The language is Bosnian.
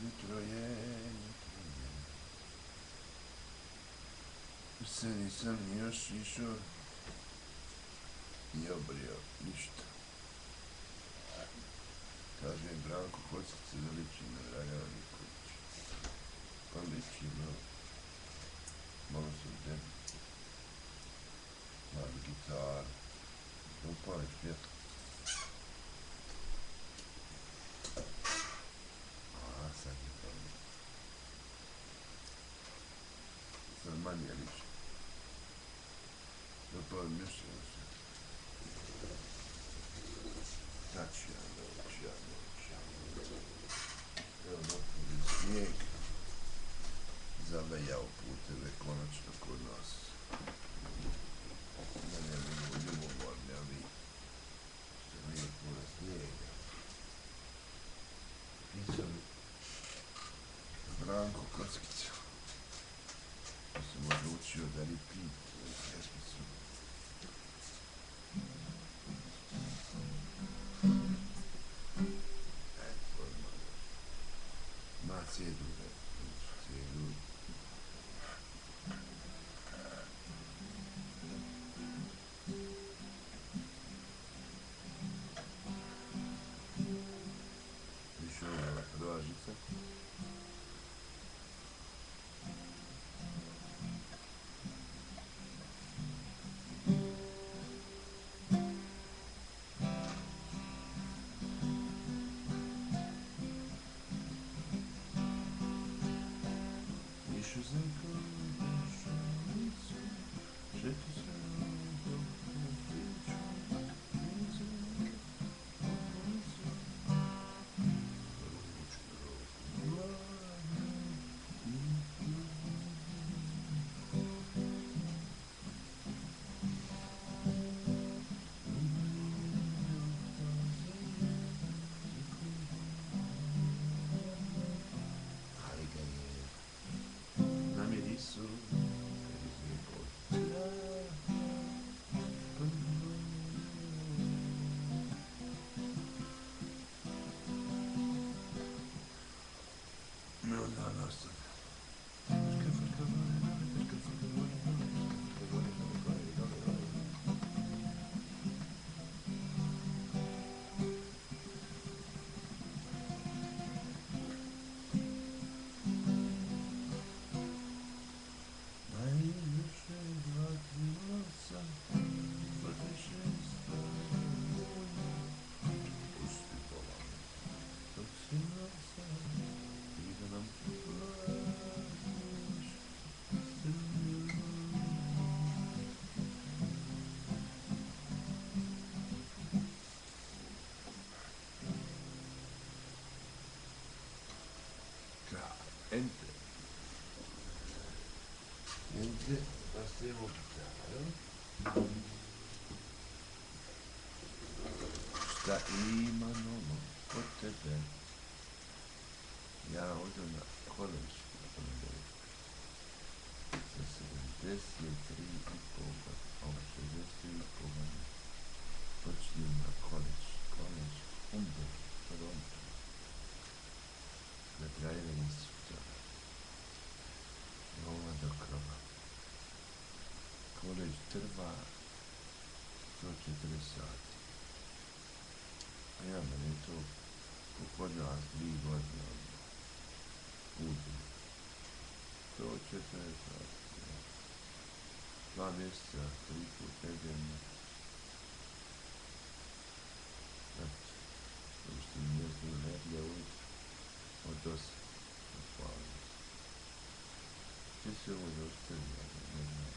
Jutro je. Se nisam još išao i obrio ništa. Kaže Branko Kockica da liči na Dragana Nikolića. Pa liči, malo sam debil. Mali gitar. Upališ pjetak. Sad je dobro. Sad manje liči. Upalim još jedan se. Znači, ja noć. Evo napravi snijeg. Zavejao puteve konačno kod nas. Da ne budemo ljubomorni, a vi ste nije puno snijega. Pisao mi Branko Kockica. Ja sam odlučio da repeat pjesmicu. Eto, ma cijedu, cijedu. Više ova rožica. Išao sam kao šalicu, šetu se dok ne priču, nizu, okolicu, ručku roku mlade, ali ga je namirisu, kad izrekao me onda nastavlja. Najviše vratila sam, vrtiše stvari, pusti pola, dok si nosa, ti da nam platiš, ente. Ente, passiamo chiaro. Šta ima novo kod tebe? Ja odem na koleđ na ponedjeljak. Sa 73,5 a u 63,5 počnem na koleđ. Koleđ Humboldt, Toronto. Za driving instruktora. Nova do krova. Koleđ trva 140 sati. A ja meni je to popodneva 3 godine odmah. Uđem. 140 sati. 2 mjeseca, 3 put nedeljno. Eto. Ušte mi mjesto energija uvijek od 8. Hvala. Ti se ovo zaustavlja, ne znam.